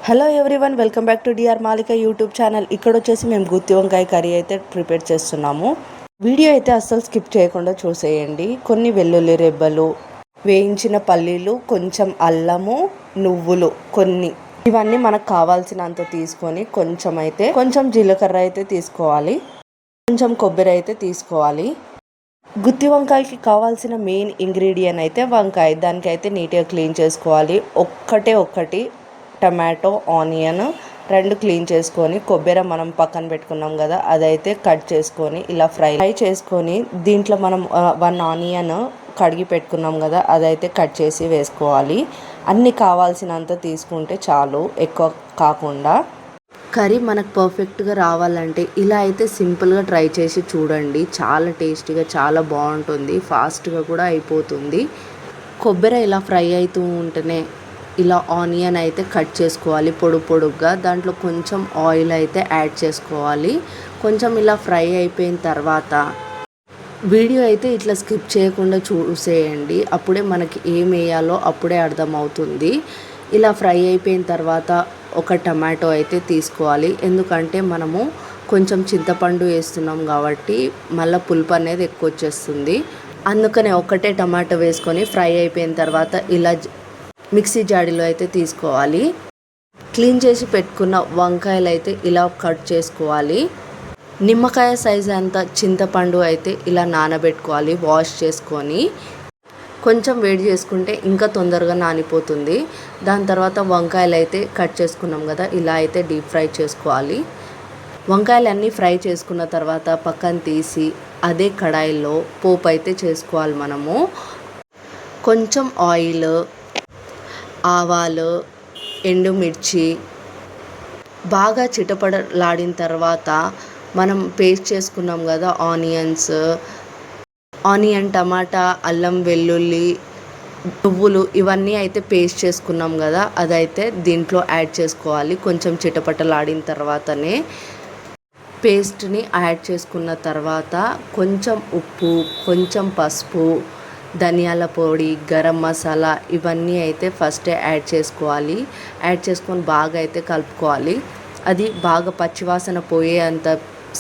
Hello everyone, welcome back to DR Malika YouTube channel. ఇక్కడ వచ్చేసి మేము గుత్తి వంకాయ కర్రీ అయితే ప్రిపేర్ చేస్తున్నాము. వీడియో అయితే అస్సలు స్కిప్ చేయకుండా చూసేయండి. కొన్ని వెల్లుల్లి రెబ్బలు, వేయించిన పల్లీలు, కొంచెం అల్లము, నువ్వులు కొన్ని, ఇవన్నీ మనకు కావాల్సినంత తీసుకొని కొంచెం జీలకర్ర అయితే తీసుకోవాలి, కొంచెం కొబ్బరి అయితే తీసుకోవాలి. గుత్తి వంకాయకి కావాల్సిన మెయిన్ ఇంగ్రీడియంట్ అయితే వంకాయ. దానికైతే నీట్గా క్లీన్ చేసుకోవాలి. ఒక్కటి టమాటో, ఆనియన్ 2 క్లీన్ చేసుకొని, కొబ్బరి మనం పక్కన పెట్టుకున్నాం కదా, అదైతే కట్ చేసుకొని ఇలా ఫ్రై చేసుకొని, దీంట్లో మనం 1 ఆనియన్ కడిగి పెట్టుకున్నాం కదా, అదైతే కట్ చేసి వేసుకోవాలి. అన్నీ కావాల్సినంత తీసుకుంటే చాలు, ఎక్కువ కాకుండా. కర్రీ మనకు పర్ఫెక్ట్గా రావాలంటే ఇలా అయితే సింపుల్గా ట్రై చేసి చూడండి. చాలా టేస్టీగా, చాలా బాగుంటుంది, ఫాస్ట్గా కూడా అయిపోతుంది. కొబ్బరి ఇలా ఫ్రై అవుతూ ఉంటేనే ఇలా ఆనియన్ అయితే కట్ చేసుకోవాలి పొడుగ్గా. దాంట్లో కొంచెం ఆయిల్ అయితే యాడ్ చేసుకోవాలి. కొంచెం ఇలా ఫ్రై అయిపోయిన తర్వాత వీడియో అయితే ఇట్లా స్కిప్ చేయకుండా చూసేయండి. అప్పుడే మనకి ఏం వేయాలో అప్పుడే అర్థమవుతుంది. ఇలా ఫ్రై అయిపోయిన తర్వాత ఒక టమాటో అయితే తీసుకోవాలి. ఎందుకంటే మనము కొంచెం చింతపండు వేస్తున్నాం కాబట్టి మళ్ళీ పులుపు అనేది ఎక్కువ వచ్చేస్తుంది. అందుకనే ఒకటే టమాటో వేసుకొని ఫ్రై అయిపోయిన తర్వాత ఇలా మిక్సీ జాడీలో అయితే తీసుకోవాలి. క్లీన్ చేసి పెట్టుకున్న వంకాయలు అయితే ఇలా కట్ చేసుకోవాలి. నిమ్మకాయ సైజ్ అంత చింతపండు అయితే ఇలా నానబెట్టుకోవాలి. వాష్ చేసుకొని కొంచెం వేడి చేసుకుంటే ఇంకా తొందరగా నానిపోతుంది. దాని తర్వాత వంకాయలు అయితే కట్ చేసుకున్నాం కదా, ఇలా అయితే డీప్ ఫ్రై చేసుకోవాలి. వంకాయలు అన్నీ ఫ్రై చేసుకున్న తర్వాత పక్కన తీసి అదే కడాయిలో పోపు అయితే చేసుకోవాలి. మనము కొంచెం ఆయిల్, ఆవాలు, ఎండుమిర్చి బాగా చిటపడలాడిన తర్వాత మనం పేస్ట్ చేసుకున్నాం కదా ఆనియన్, టమాటా, అల్లం, వెల్లుల్లి, నువ్వులు, ఇవన్నీ అయితే పేస్ట్ చేసుకున్నాం కదా, అదైతే దీంట్లో యాడ్ చేసుకోవాలి. కొంచెం చిటపటలాడిన తర్వాతనే పేస్ట్ని యాడ్ చేసుకున్న తర్వాత కొంచెం ఉప్పు, కొంచెం పసుపు, ధనియాల పొడి, గరం మసాలా, ఇవన్నీ అయితే ఫస్టే యాడ్ చేసుకోవాలి. యాడ్ చేసుకొని బాగా అయితే కలుపుకోవాలి. అది బాగా పచ్చివాసన పోయేంత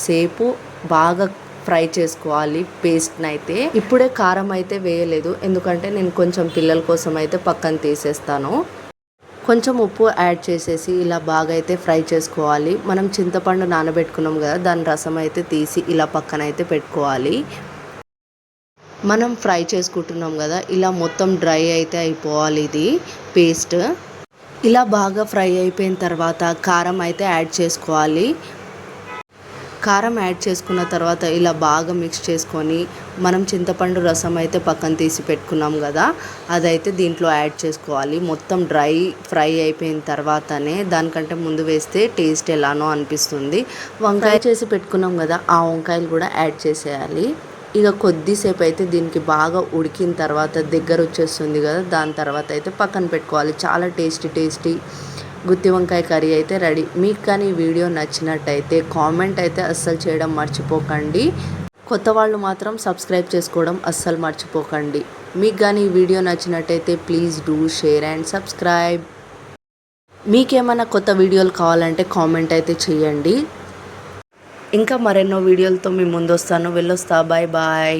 సేపు బాగా ఫ్రై చేసుకోవాలి పేస్ట్ని అయితే. ఇప్పుడే కారం అయితే వేయలేదు, ఎందుకంటే నేను కొంచెం పిల్లల కోసం అయితే పక్కన తీసేస్తాను. కొంచెం ఉప్పు యాడ్ చేసేసి ఇలా బాగా అయితే ఫ్రై చేసుకోవాలి. మనం చింతపండు నానబెట్టుకున్నాం కదా, దాని రసం అయితే తీసి ఇలా పక్కన అయితే పెట్టుకోవాలి. మనం ఫ్రై చేసుకుంటున్నాం కదా, ఇలా మొత్తం డ్రై అయితే అయిపోవాలి ఇది పేస్ట్. ఇలా బాగా ఫ్రై అయిపోయిన తర్వాత కారం అయితే యాడ్ చేసుకోవాలి. కారం యాడ్ చేసుకున్న తర్వాత ఇలా బాగా మిక్స్ చేసుకొని మనం చింతపండు రసం అయితే పక్కన తీసి పెట్టుకున్నాం కదా, అదైతే దీంట్లో యాడ్ చేసుకోవాలి. మొత్తం డ్రై ఫ్రై అయిపోయిన తర్వాతనే, దానికంటే ముందు వేస్తే టేస్ట్ ఎలానో అనిపిస్తుంది. వంకాయ చేసి పెట్టుకున్నాం కదా, ఆ వంకాయలు కూడా యాడ్ చేసేయాలి. ఇక కొద్దిసేపు అయితే దీనికి బాగా ఉడికిన తర్వాత దగ్గర వచ్చేస్తుంది కదా, దాని తర్వాత అయితే పక్కన పెట్టుకోవాలి. చాలా టేస్టీ గుత్తి వంకాయ కర్రీ అయితే రెడీ. మీకు కానీ ఈ వీడియో నచ్చినట్టయితే కామెంట్ అయితే అస్సలు చేయడం మర్చిపోకండి. కొత్త వాళ్ళు మాత్రం సబ్స్క్రైబ్ చేసుకోవడం అస్సలు మర్చిపోకండి. మీకు కానీ ఈ వీడియో నచ్చినట్టయితే please do share and subscribe. మీకేమైనా కొత్త వీడియోలు కావాలంటే కామెంట్ అయితే చేయండి. ఇంకా మరెన్నో వీడియోలతో మీ ముందు వస్తాను. వెళ్ళొస్తా. బాయ్.